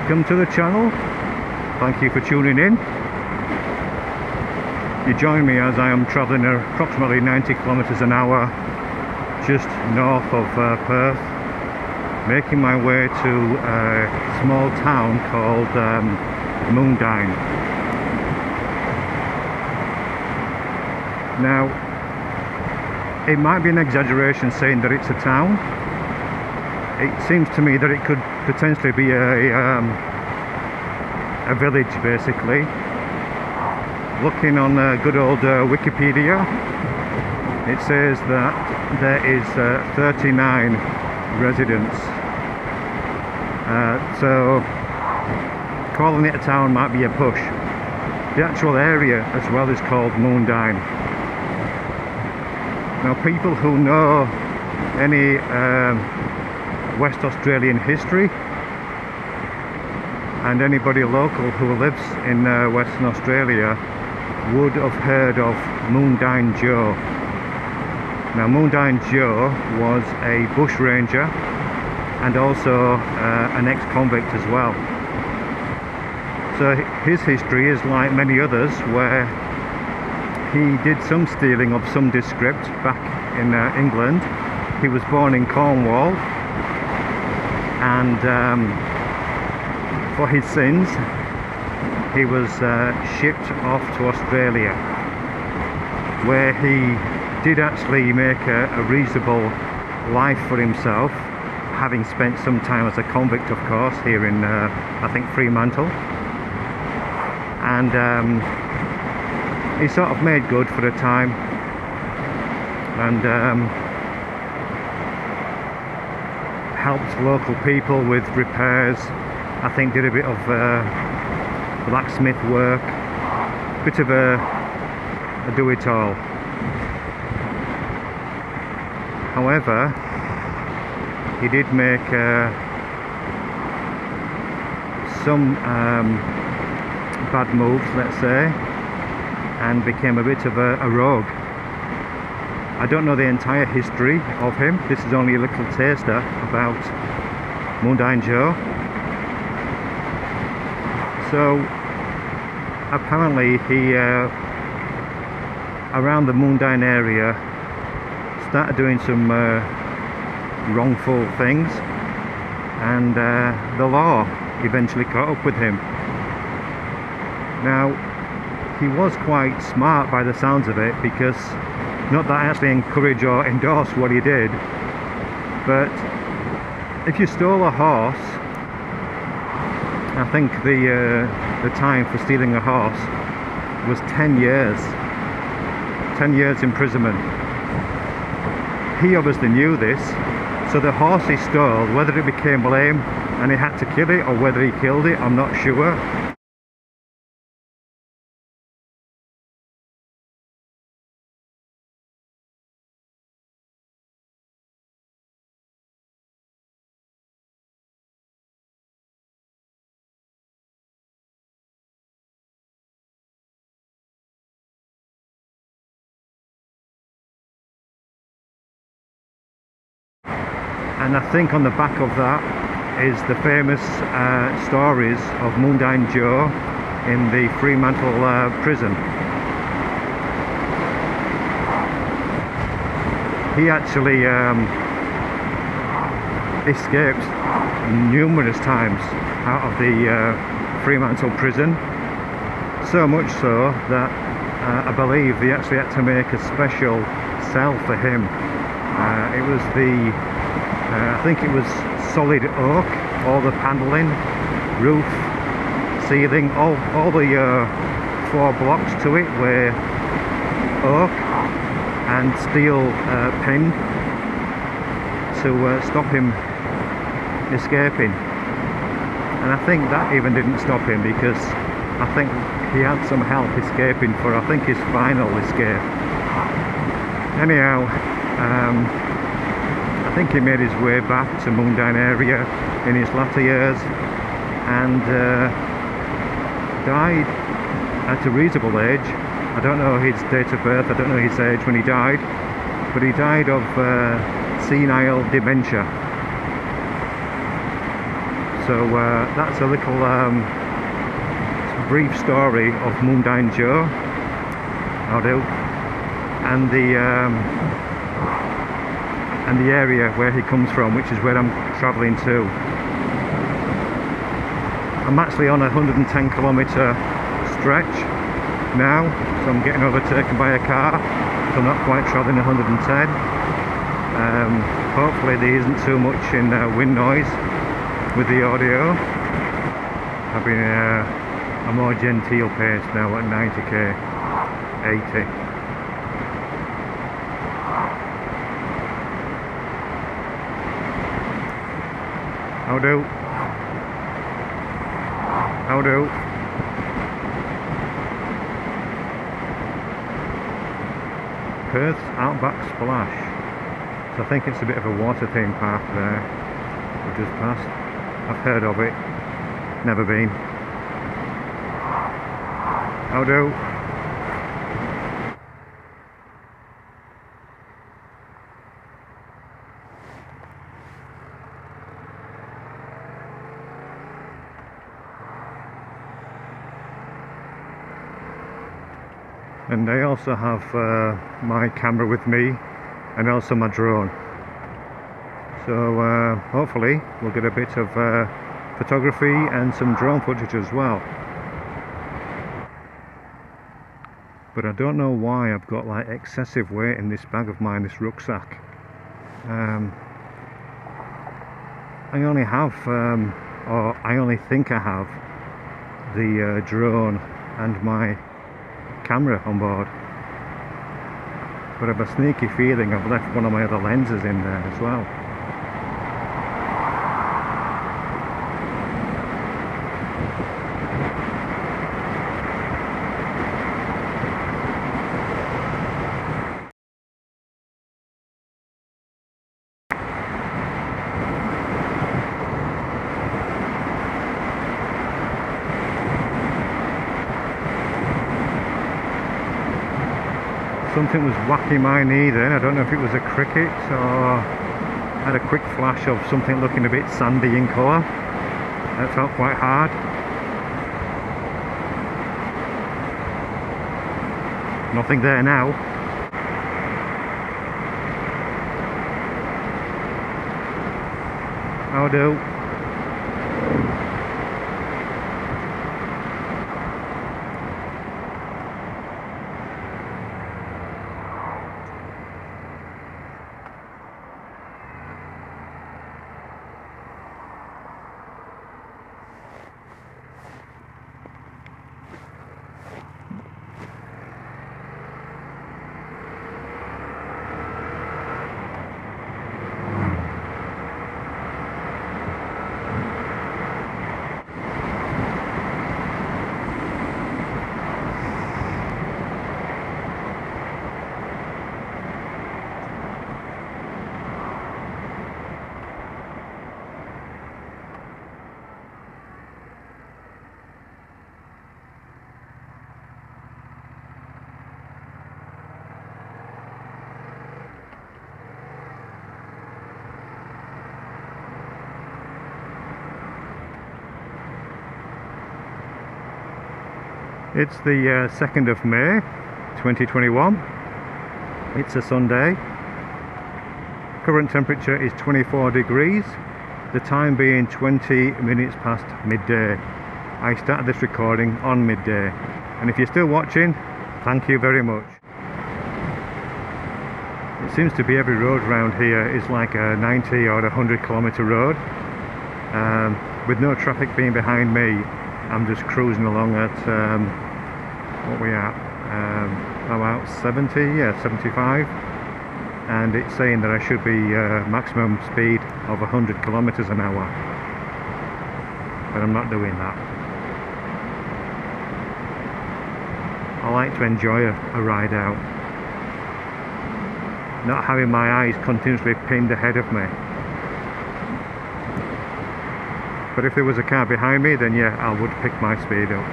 welcome to the channel. Thank you for tuning in. You join me as I am travelling approximately 90 kilometers an hour just north of Perth, making my way to a small town called Moondyne. Now, it might be an exaggeration saying that it's a town. It seems to me that it could potentially be a village, basically. Looking on good old Wikipedia, it says that there is 39 residents. So calling it a town might be a push. The actual area as well is called Moondyne. Now, people who know any West Australian history, and anybody local who lives in Western Australia would have heard of Moondyne Joe. Now, Moondyne Joe was a bush ranger and also an ex-convict as well. So his history is like many others, where he did some stealing of some descript back in England. He was born in Cornwall, and for his sins he was shipped off to Australia, where he did actually make a reasonable life for himself, having spent some time as a convict, of course, here in I think Fremantle. And he sort of made good for the time, and helped local people with repairs. I think did a bit of blacksmith work, bit of a do-it-all. However, he did make some bad moves, let's say, and became a bit of a rogue. I don't know the entire history of him. This is only a little taster about Moondyne Joe. So apparently he around the Moondyne area started doing some wrongful things, and the law eventually caught up with him. Now, he was quite smart by the sounds of it, because not that I actually encourage or endorse what he did, but if you stole a horse, I think the time for stealing a horse was 10 years. 10 years imprisonment. He obviously knew this, so the horse he stole, whether it became lame and he had to kill it, or whether he killed it, I'm not sure. And I think on the back of that is the famous stories of Moondyne Joe in the Fremantle prison. He actually escaped numerous times out of the Fremantle prison, so much so that I believe they actually had to make a special cell for him. It was I think it was solid oak, all the panelling, roof, ceiling, all the 4 blocks to it were oak and steel pin to stop him escaping. And I think that even didn't stop him, because I think he had some help escaping for, I think, his final escape. Anyhow, I think he made his way back to Moondyne area in his latter years, and died at a reasonable age. I don't know his date of birth, I don't know his age when he died, but he died of senile dementia. So that's a little brief story of Moondyne Joe, how do, and the area where he comes from, which is where I'm travelling to. I'm actually on a 110 kilometre stretch now, so I'm getting overtaken by a car, so I'm not quite travelling 110. Hopefully there isn't too much in wind noise with the audio. Having a more genteel pace now at 90k, 80. How do? How do? Perth's Outback Splash. So I think it's a bit of a water theme park there. We've just passed. I've heard of it. Never been. How do? And I also have my camera with me, and also my drone. So hopefully we'll get a bit of photography and some drone footage as well. But I don't know why I've got like excessive weight in this bag of mine, this rucksack. I only have, or I only think I have, the drone and my camera on board, but I have a sneaky feeling I've left one of my other lenses in there as well. Something was whacking my knee then. I don't know if it was a cricket or had a quick flash of something looking a bit sandy in colour. It felt quite hard. Nothing there now. How do? It's the 2nd of May 2021. It's a Sunday. Current temperature is 24 degrees. The time being 20 minutes past midday. I started this recording on midday. And if you're still watching, thank you very much. It seems to be every road around here is like a 90 or 100 kilometre road. With no traffic being behind me, I'm just cruising along at what we at? About 70, yeah, 75. And it's saying that I should be maximum speed of 100 kilometers an hour. But I'm not doing that. I like to enjoy a ride out. Not having my eyes continuously pinned ahead of me. But if there was a car behind me, then yeah, I would pick my speed up.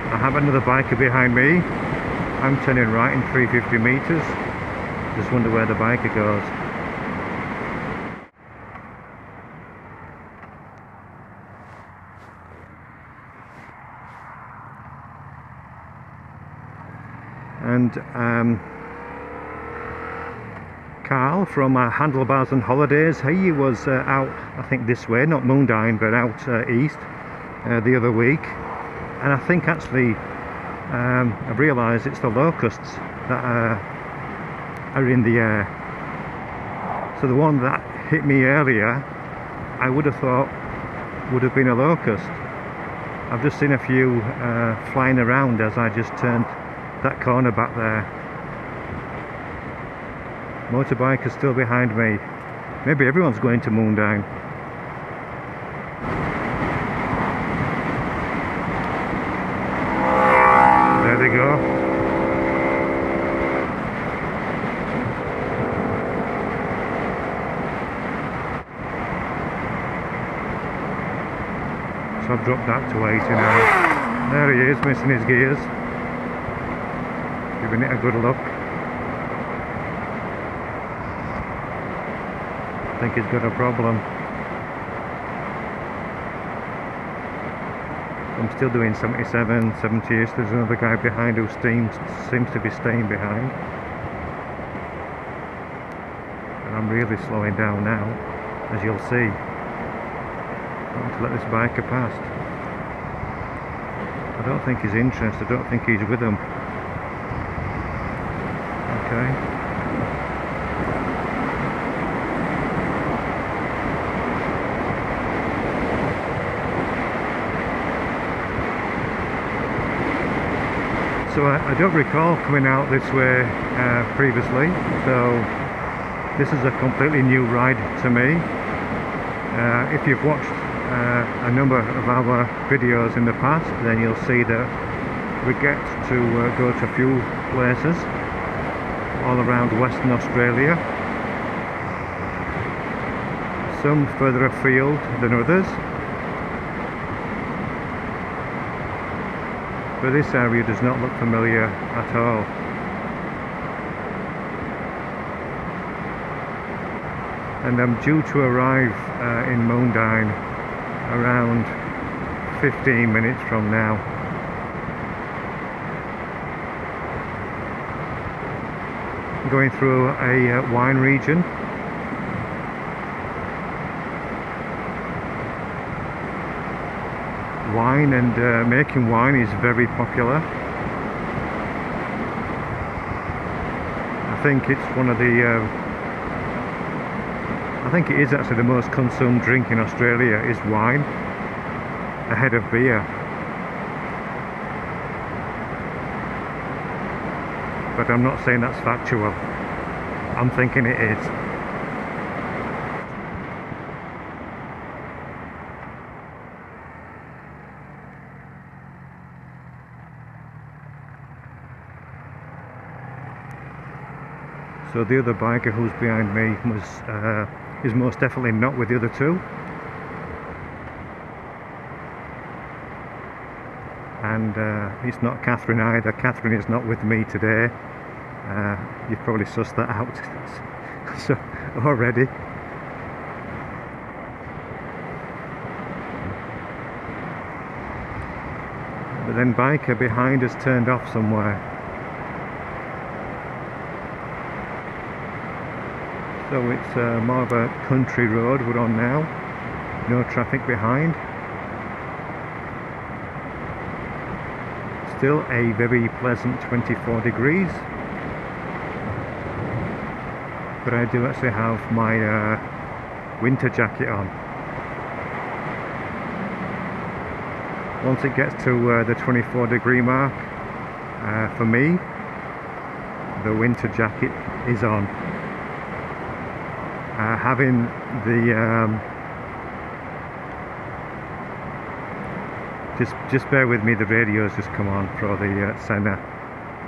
I have another biker behind me. I'm turning right in 350 meters. Just wonder where the biker goes. And Carl from Handlebars and Holidays, he was out, I think this way, not Moondyne, but out east the other week. And I think actually I've realised it's the locusts that are in the air. So the one that hit me earlier, I would have thought would have been a locust. I've just seen a few flying around as I just turned that corner back there. Motorbikers still behind me. Maybe everyone's going to Moondyne. There they go. So I've dropped that to 80 now. There he is, missing his gears. Giving it a good look. I think he's got a problem. I'm still doing 77, 70ish. There's another guy behind who seems to be staying behind. And I'm really slowing down now, as you'll see. I want to let this biker past. I don't think he's interested. I don't think he's with them. Okay. So I don't recall coming out this way previously, so this is a completely new ride to me. If you've watched a number of our videos in the past, then you'll see that we get to go to a few places all around Western Australia, some further afield than others. But this area does not look familiar at all. And I'm due to arrive in Moondyne around 15 minutes from now. Going through a wine region. Wine and making wine is very popular. I think it's one of the I think it is actually the most consumed drink in Australia is wine, ahead of beer. But I'm not saying that's factual. I'm thinking it is. So the other biker who's behind me is most definitely not with the other two. And it's not Catherine either. Catherine is not with me today. You've probably sussed that out so already. But then biker behind us turned off somewhere. So it's more of a country road we're on now. No traffic behind. Still a very pleasant 24 degrees. But I do actually have my winter jacket on. Once it gets to the 24 degree mark, for me, the winter jacket is on. Having the just bear with me, the radio's just come on for the sender.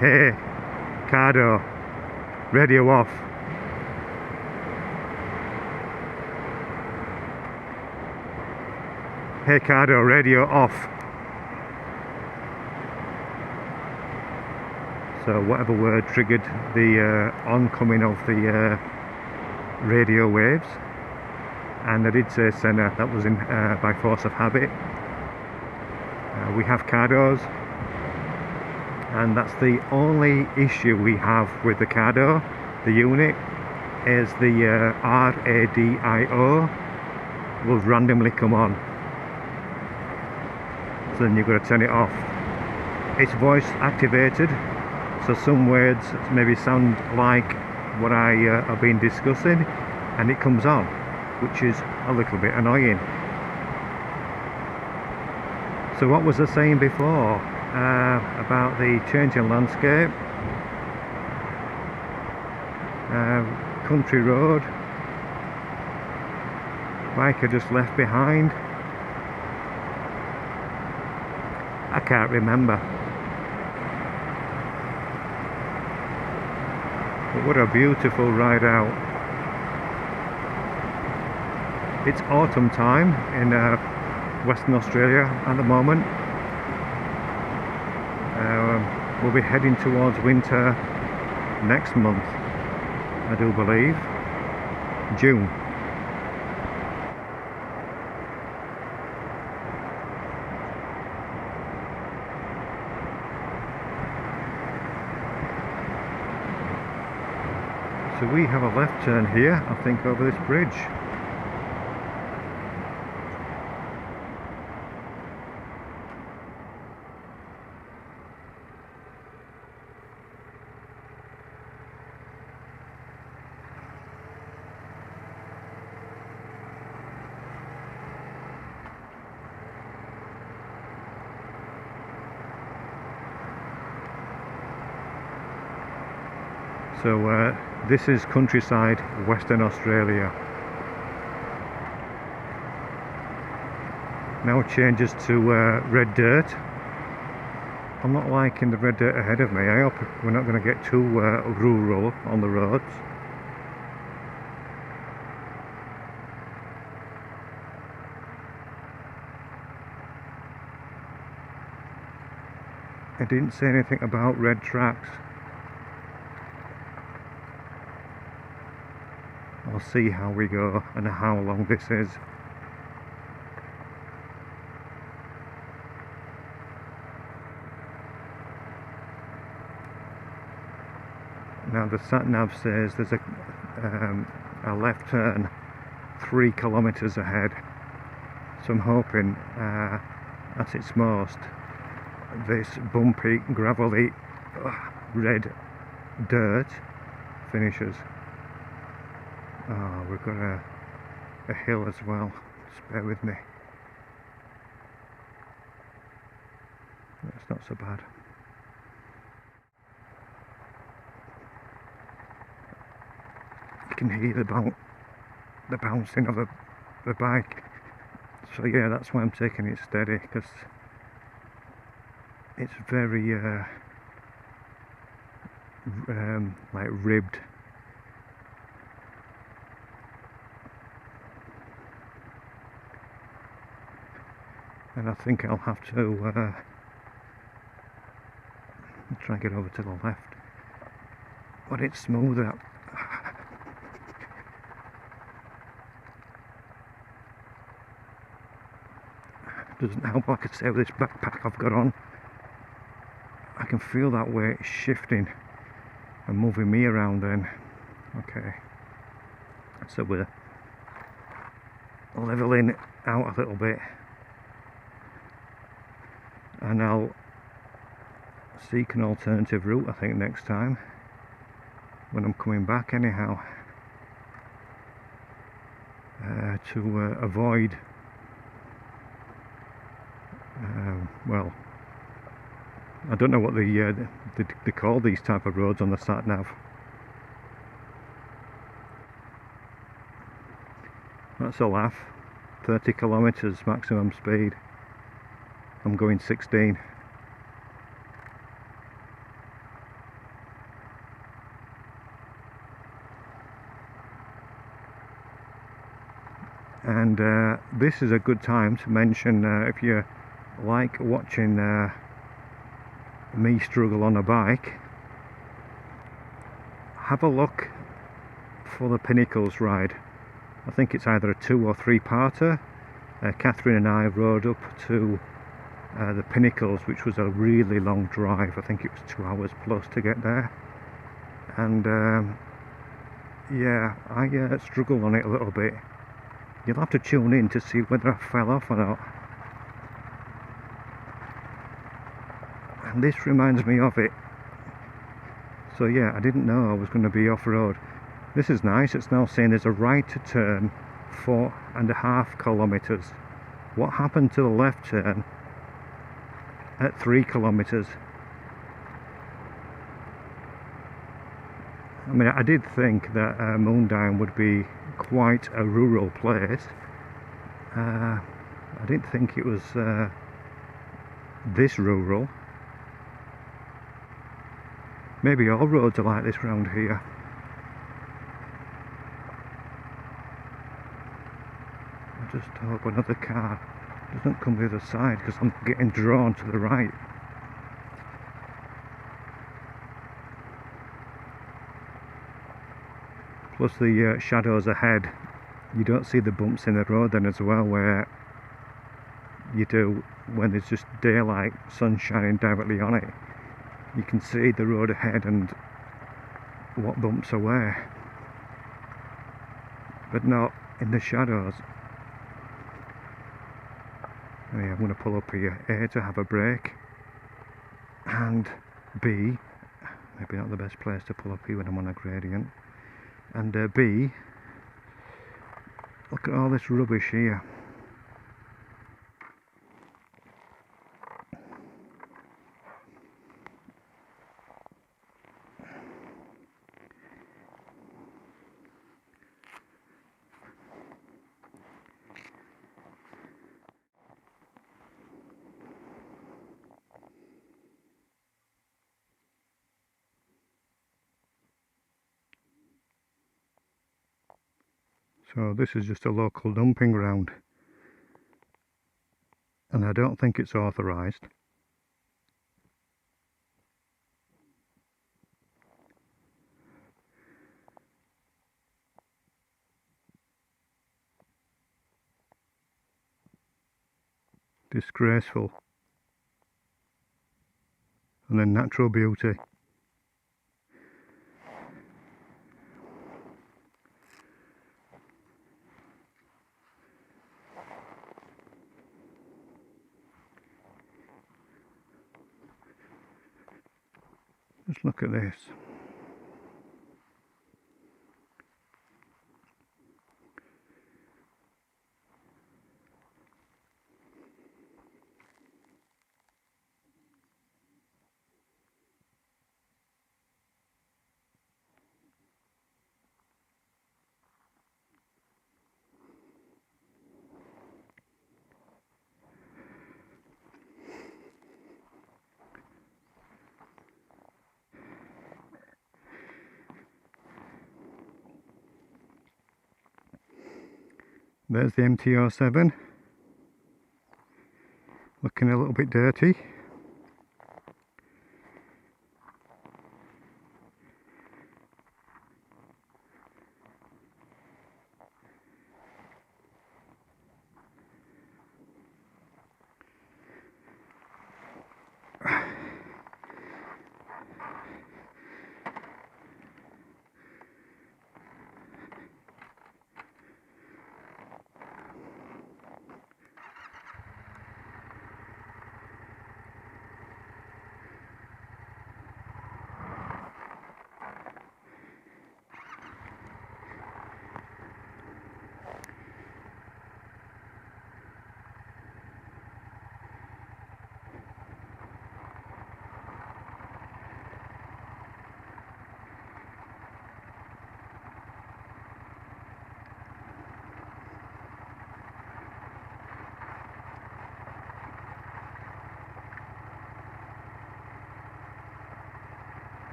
Hey Cardo, radio off. Hey Cardo, radio off. So whatever word triggered the oncoming of the radio waves, and I did say centre, that was in by force of habit. We have car doors, and that's the only issue we have with the car door, the unit, is the radio will randomly come on. So then you've got to turn it off. It's voice activated, so some words maybe sound like what I have been discussing, and it comes on, which is a little bit annoying. So what was I saying before about the changing landscape? Country road, biker just left behind. I can't remember. But what a beautiful ride out. It's autumn time in Western Australia at the moment. We'll be heading towards winter next month, I do believe, June. So we have a left turn here, I think, over this bridge. So this is countryside, Western Australia. Now it changes to red dirt. I'm not liking the red dirt ahead of me. I hope we're not going to get too rural on the roads. I didn't say anything about red tracks. I'll see how we go and how long this is. Now the sat-nav says there's a left turn 3 kilometres ahead, so I'm hoping at its most this bumpy, gravelly, red dirt finishes. Oh, we've got a hill as well, just bear with me. That's not so bad. You can hear the bouncing of the bike. So yeah, that's why I'm taking it steady, because it's very like ribbed. And I think I'll have to try and get over to the left, but it's smoother. Doesn't help, like I say, with this backpack I've got on. I can feel that weight shifting and moving me around then. Okay, so we're leveling out a little bit, and I'll seek an alternative route, I think, next time when I'm coming back anyhow, to avoid well, I don't know what they call these type of roads on the sat nav. That's a laugh. 30 kilometers maximum speed. I'm going 16. And this is a good time to mention, if you like watching me struggle on a bike, have a look for the Pinnacles ride. I think it's either a 2 or 3-parter. Catherine and I rode up to the Pinnacles, which was a really long drive. I think it was 2 hours plus to get there. And yeah, I struggled on it a little bit. You'll have to tune in to see whether I fell off or not. And this reminds me of it. So yeah, I didn't know I was going to be off-road. This is nice. It's now saying there's a right to turn 4.5 kilometers. What happened to the left turn at 3 kilometers? I mean, I did think that Moondyne would be quite a rural place. I didn't think it was this rural. Maybe all roads are like this round here. I just hope another car doesn't come the other side, because I'm getting drawn to the right. Plus the shadows ahead, you don't see the bumps in the road then as well, where you do when there's just daylight, sun shining directly on it. You can see the road ahead and what bumps are where, but not in the shadows. Anyway, I'm going to pull up here, A, to have a break, and B, maybe not the best place to pull up here when I'm on a gradient, and B, look at all this rubbish here. So this is just a local dumping ground, and I don't think it's authorised. Disgraceful. And then natural beauty. Just look at this. There's the MT-07, looking a little bit dirty.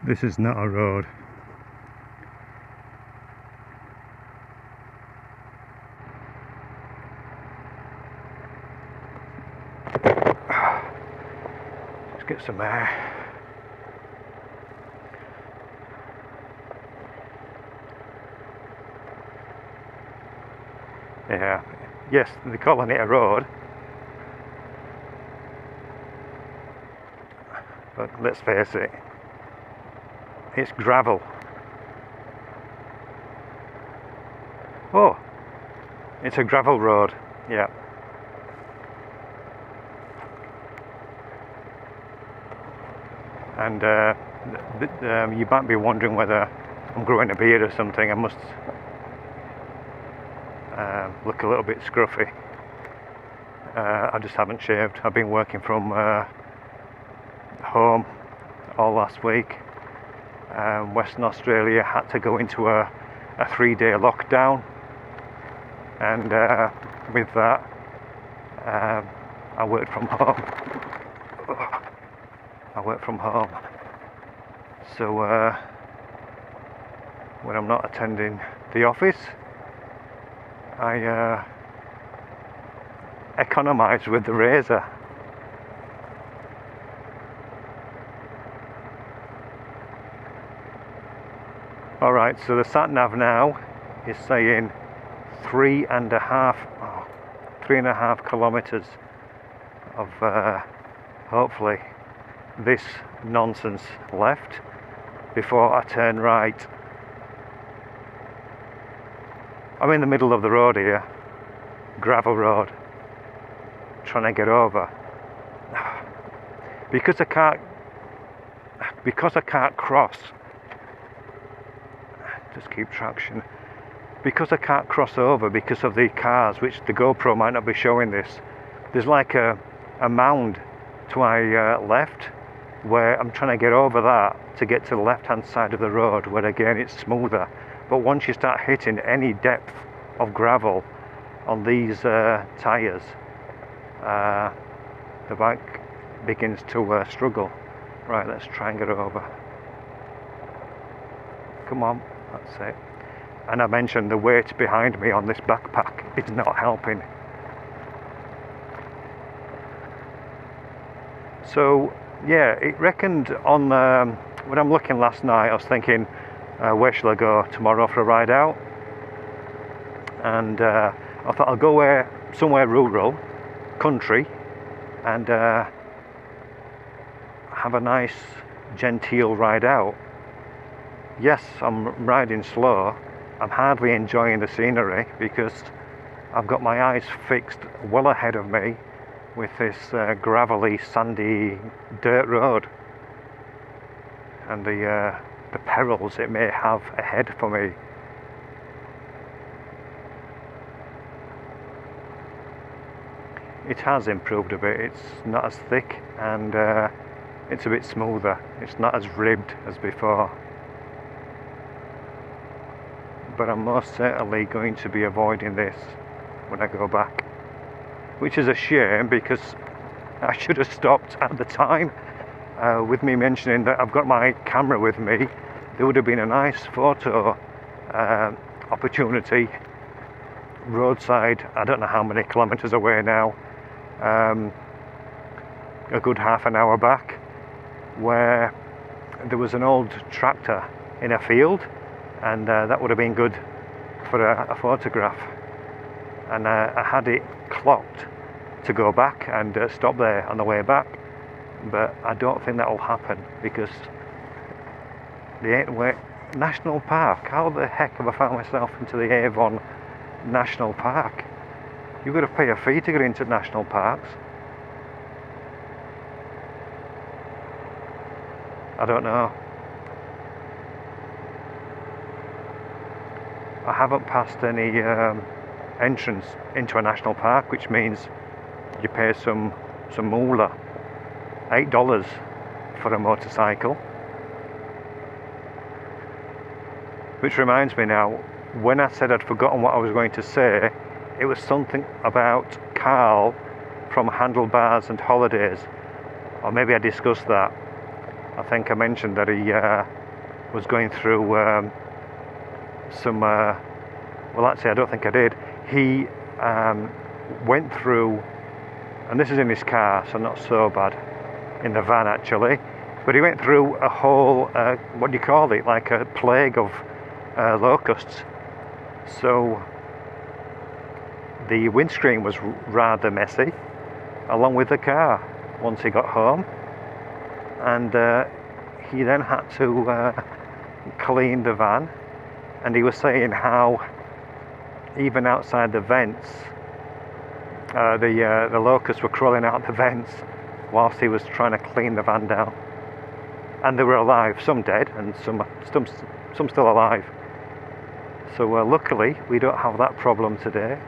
This is not a road. get some air. Yeah, yes, they're calling it a road, but let's face it, it's gravel. Oh, it's a gravel road, yeah. And you might be wondering whether I'm growing a beard or something. I must look a little bit scruffy. I just haven't shaved. I've been working from home all last week. Western Australia had to go into a 3-day lockdown, and with that I worked from home. So when I'm not attending the office, I economise with the razor. Alright, so the sat nav now is saying 3.5 kilometres of hopefully this nonsense left before I turn right. I'm in the middle of the road here, gravel road, trying to get over. Because I can't cross, just keep traction. Because I can't cross over because of the cars, which the GoPro might not be showing this, there's like a mound to my left, where I'm trying to get over that to get to the left hand side of the road, where again it's smoother. But once you start hitting any depth of gravel on these tyres, the bike begins to struggle. Right, let's try and get over. Come on, that's it. And I mentioned the weight behind me on this backpack is not helping. So yeah, it reckoned on when I'm looking last night, I was thinking, where shall I go tomorrow for a ride out? And I thought I'll go somewhere rural, country, and have a nice genteel ride out. Yes, I'm riding slow. I'm hardly enjoying the scenery because I've got my eyes fixed well ahead of me with this gravelly, sandy dirt road, and the perils it may have ahead for me. It has improved a bit. It's not as thick, and it's a bit smoother. It's not as ribbed as before. But I'm most certainly going to be avoiding this when I go back, which is a shame because I should have stopped at the time. With me mentioning that I've got my camera with me, there would have been a nice photo opportunity roadside. I don't know how many kilometres away now, a good half an hour back, where there was an old tractor in a field, and that would have been good for a photograph. And I had it clocked to go back and stop there on the way back, but I don't think that will happen because the Avon National Park. How the heck have I found myself into the Avon National Park? You've got to pay a fee to get into national parks. I don't know. I haven't passed any entrance into a national park, which means you pay some moolah, $8 for a motorcycle. Which reminds me now, when I said I'd forgotten what I was going to say, it was something about Carl from Handlebars and Holidays, or maybe I discussed that. I think I mentioned that he was going through some, well actually I don't think I did. He went through, and this is in his car, so not so bad, in the van actually, but he went through a whole, what do you call it, like a plague of locusts. So the windscreen was rather messy, along with the car, once he got home. And he then had to clean the van, and he was saying how even outside the vents, the locusts were crawling out the vents whilst he was trying to clean the van down. And they were alive, some dead and some still alive. So luckily we don't have that problem today.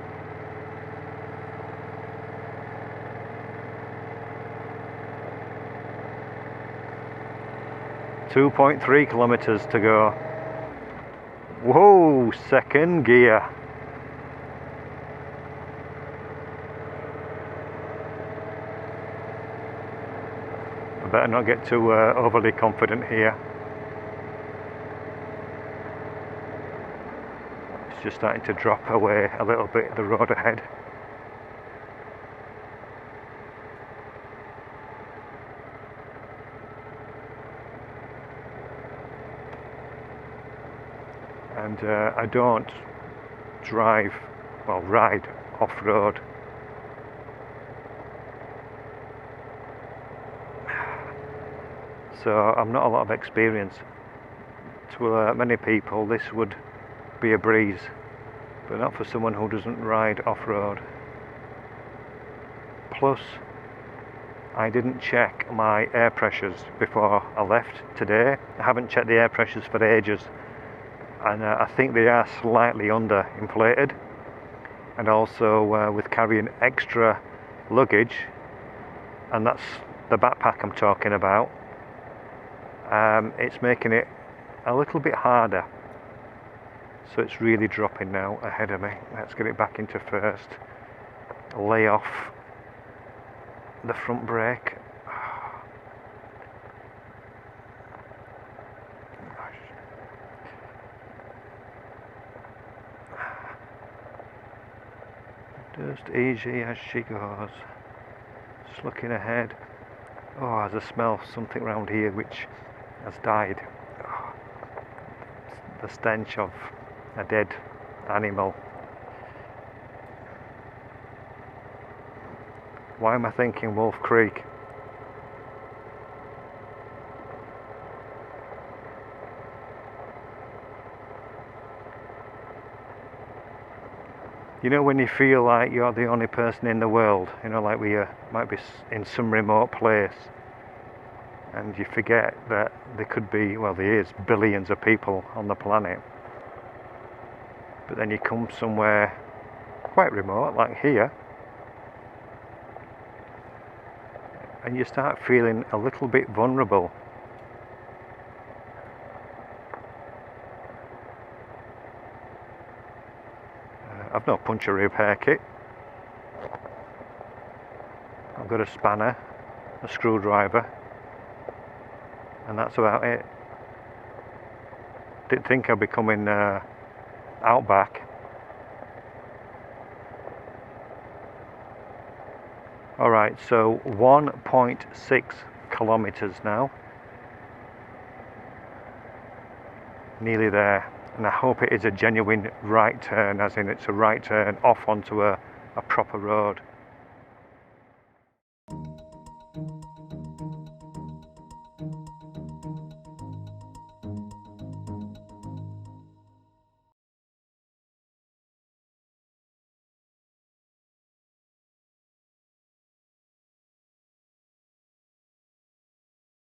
.3 kilometers to go. Whoa, second gear. I better not get too overly confident here. It's just starting to drop away a little bit, the road ahead. And I don't ride off-road. So I'm not a lot of experience. To many people this would be a breeze, but not for someone who doesn't ride off-road. Plus, I didn't check my air pressures before I left today. I haven't checked the air pressures for ages, and I think they are slightly under-inflated. And also with carrying extra luggage, and that's the backpack I'm talking about, it's making it a little bit harder. So it's really dropping now ahead of me. Let's get it back into first. Lay off the front brake. Just easy as she goes. Just looking ahead. Oh, there's a smell something around here which has died. Oh, the stench of a dead animal. Why am I thinking Wolf Creek? You know when you feel like you're the only person in the world, you know, like we might be in some remote place, and you forget that there could be, well, there is billions of people on the planet. But then you come somewhere quite remote, like here, and you start feeling a little bit vulnerable. I've no puncture repair kit. I've got a spanner, a screwdriver, and that's about it. Didn't think I'd be coming outback. Alright, so 1.6 kilometers now. Nearly there. And I hope it is a genuine right turn, as in it's a right turn off onto a proper road.